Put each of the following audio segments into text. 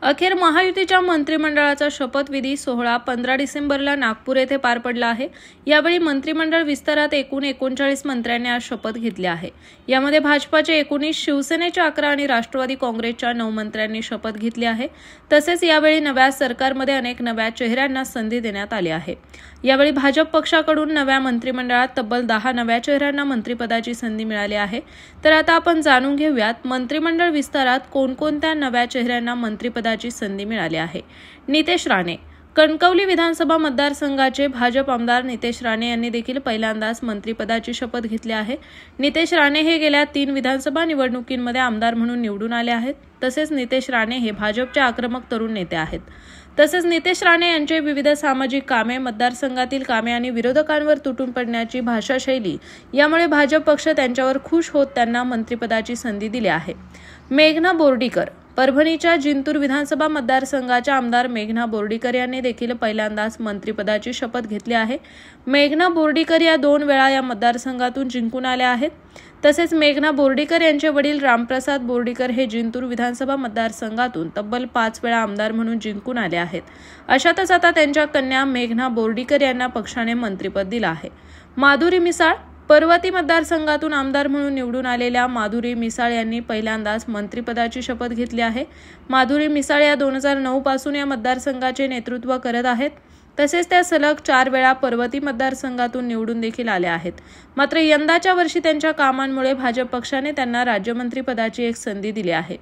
अखेर महायुतीच्या मंत्रिमंडळाचा शपथविधी सोहळा 15 डिसेंबरला नागपूर येथे पार पडला आहे। यावेळी मंत्रिमंडळ विस्तारात एकूण 39 मंत्र्यांनी आज शपथ घेतली आहे। यामध्ये भाजपाचे 19, शिवसेनेच्या 11 आणि राष्ट्रवादी काँग्रेसच्या 9 मंत्र्यांनी शपथ घेतली आहे। तसेच यावेळी नव्या सरकारमध्ये अनेक नव्या चेहऱ्यांना संधी देण्यात आली आहे। यावेळी भाजप पक्षाकडून नव्या मंत्रिमंडळात तब्बल 10 नव्या चेहऱ्यांना मंत्रिपदाची संधी मिळाली आहे। तर आता आपण जाणून घेऊयात मंत्रिमंडळ विस्तारात कोणकोणत्या नव्या चेहऱ्यांना मंत्रिपदाची संधी मिळाली आहे। नितेश राणे कणकवली विधानसभा मतदारसंघाचे भाजप आमदार नितेश राणे यांनी देखील पहिल्यांदाच मंत्रिपदाची शपथ घेतली आहे। नितेश राणे हे गेल्या 3 विधानसभा निवडणुकींमध्ये आमदार म्हणून निवडून आले आहेत। तसेच नितेश राणे हे भाजपचे आक्रमक तरुण नेते आहेत। तसेच नितेश राणे यांचे विविध सामाजिक कामे, मतदारसंघातील कामे आणि विरोधकांवर तुटून पडण्याची भाषाशैली यामुळे भाजप पक्ष त्यांच्यावर खुश होत त्यांना मंत्रिपदाची संधी दिली आहे। मेघना बोर्डीकर परभणीच्या जिंतूर विधानसभा मतदारसंघाच्या आमदार मेघना बोर्डीकर यांनी देखील पहिल्यांदाच मंत्रिपदाची शपथ घेतली आहे। मेघना बोर्डीकर या 2 वेळा या मतदारसंघातून जिंकून आल्या आहेत। तसेच मेघना बोर्डीकर यांचे वडील रामप्रसाद बोर्डीकर हे जिंतूर विधानसभा मतदारसंघातून तब्बल 5 वेळा आमदार म्हणून जिंकून आले आहेत। अशातच आता त्यांच्या कन्या मेघना बोर्डीकर यांना पक्षाने मंत्रिपद दिलं आहे। माधुरी मिसाळ पर्वती मतदारसंघातून आमदार म्हणून निवडून आलेल्या माधुरी मिसाळ यांनी पहिल्यांदाच मंत्रिपदाची शपथ घेतली आहे। माधुरी मिसाळ या 2009 पासून या मतदारसंघाचे नेतृत्व करत आहेत। तसेच त्या सलग 4 वेळा पर्वती मतदारसंघातून निवडून देखील आल्या आहेत। मात्र यंदाच्या वर्षी त्यांच्या कामांमुळे भाजप पक्षाने त्यांना राज्यमंत्रीपदाची एक संधी दिली आहे।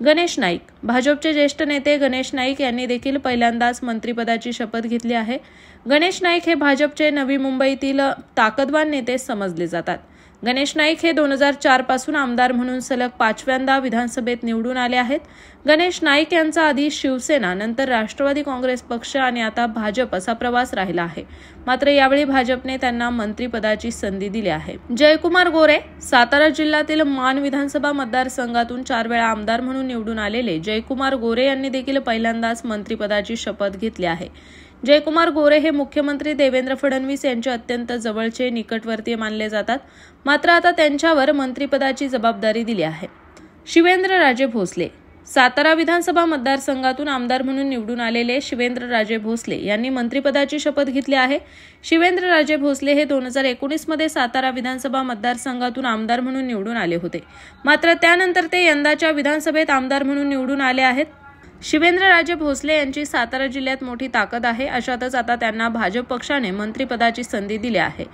गणेश नाईक भाजपचे ज्येष्ठ नेते गणेश नाईक यांनी देखील पहिल्यांदाच मंत्रिपदाची शपथ घेतली आहे। गणेश नाईक हे भाजपचे नवी मुंबईतील ताकदवान नेते समजले जातात। गणेश नाईक हे 2004 पासून आमदार म्हणून सलग 5व्यांदा विधानसभेत निवडून आले आहेत। गणेश नाईक यांचा आधी शिवसेना, नंतर राष्ट्रवादी काँग्रेस पक्ष आणि आता भाजप असा प्रवास राहिला आहे। मात्र यावेळी भाजपने त्यांना मंत्रिपदाची संधी दिली आहे। जयकुमार गोरे सातारा जिल्ह्यातील मान विधानसभा मतदारसंघातून 4 वेळा आमदार म्हणून निवडून आलेले जयकुमार गोरे यांनी देखील पहिल्यांदाच मंत्रिपदाची शपथ घेतली आहे। जयकुमार गोरे हे मुख्यमंत्री देवेंद्र फडणवीस यांचे अत्यंत जवळचे निकटवर्तीय मानले जातात। मात्र आता त्यांच्यावर मंत्रिपदाची जबाबदारी दिली आहे। शिवेंद्रराजे भोसले सातारा विधानसभा मतदारसंघातून आमदार म्हणून निवडून आलेले शिवेंद्रराजे भोसले यांनी मंत्रिपदाची शपथ घेतली आहे। शिवेंद्रराजे भोसले हे 2019 मध्ये सातारा विधानसभा मतदारसंघातून आमदार म्हणून निवडून आले होते। मात्र त्यानंतर ते यंदाच्या विधानसभेत आमदार म्हणून निवडून आले आहेत। शिवेंद्रराजे भोसले यांची सातारा जिल्ह्यात मोठी ताकद आहे। अशातच आता त्यांना भाजप पक्षाने मंत्रिपदाची संधी दिली आहे।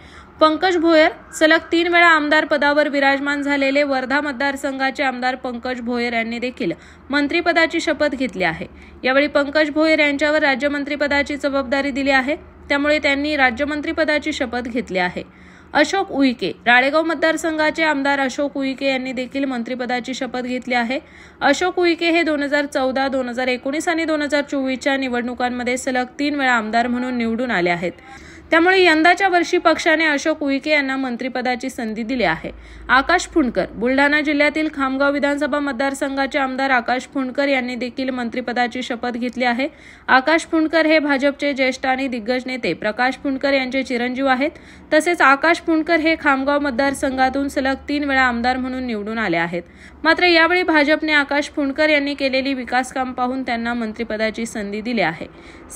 पंकज भोयर सलग 3 वेळा आमदार पदावर विराजमान झालेले वर्धा मतदारसंघाचे आमदार पंकज भोयर यांनी देखील मंत्रिपदाची शपथ घेतली आहे। यावेळी पंकज भोयर यांच्यावर राज्यमंत्रीपदाची जबाबदारी दिली आहे, त्यामुळे त्यांनी राज्यमंत्रीपदाची शपथ घेतली आहे। अशोक उईके राळेगाव मतदारसंघाचे आमदार अशोक उईके यांनी देखील मंत्रिपदाची शपथ घेतली आहे। अशोक उईके हे 2014, 2019 आणि 2024च्या निवडणुकांमध्ये सलग 3 वेळा आमदार म्हणून निवडून आले आहेत। त्यामुळे यंदाच्या वर्षी पक्षाने अशोक उईके यांना मंत्रिपदाची संधी दिली आहे। आकाश फुंडकर बुलढाणा जिल्ह्यातील खामगाव विधानसभा मतदारसंघाचे आमदार आकाश फुंडकर यांनी देखील मंत्रिपदाची शपथ घेतली आहे। आकाश फुंडकर हे भाजपचे ज्येष्ठ आणि दिग्गज नेते प्रकाश फुंडकर यांचे चिरंजीव आहेत। तसेच आकाश फुंडकर हे खामगाव मतदारसंघातून सलग 3 वेळा आमदार म्हणून निवडून आले आहेत। मात्र यावेळी भाजपने आकाश फुंडकर यांनी केलेली विकास काम पाहून त्यांना मंत्रिपदाची संधी दिली आहे।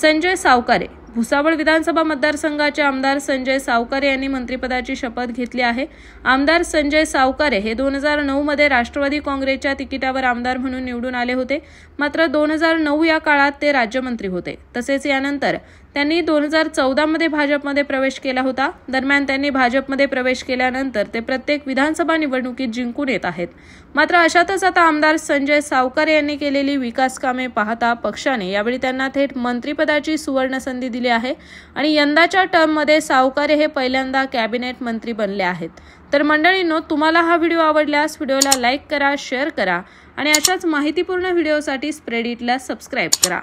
संजय सावकारे भुसावळ विधानसभा मतदारसंघाचे आमदार संजय सावकारे यांनी मंत्रिपदाची शपथ घेतली आहे। आमदार संजय सावकारे हे 2009 मध्ये राष्ट्रवादी काँग्रेसच्या तिकिटावर आमदार म्हणून निवडून आले होते। मात्र 2009 या काळात ते राज्यमंत्री होते। तसेच यानंतर त्यांनी 2014 मध्ये भाजपमध्ये प्रवेश केला होता। दरम्यान त्यांनी भाजपमध्ये प्रवेश केल्यानंतर ते प्रत्येक विधानसभा निवडणुकीत जिंकून येत आहेत। मात्र अशातच आता आमदार संजय सावकारे यांनी केलेली विकास कामे पाहता पक्षाने यावेळी त्यांना थेट मंत्रिपदाची सुवर्ण संधी दिली आहे आणि यंदाच्या टर्ममध्ये सावकारे हे पहिल्यांदा कॅबिनेट मंत्री बनले आहेत। तर मंडळींनो, तुम्हाला हा व्हिडिओ आवडल्यास व्हिडिओला लाईक करा, शेअर करा आणि अशाच माहितीपूर्ण व्हिडिओसाठी स्प्रेड इटला सबस्क्राईब करा।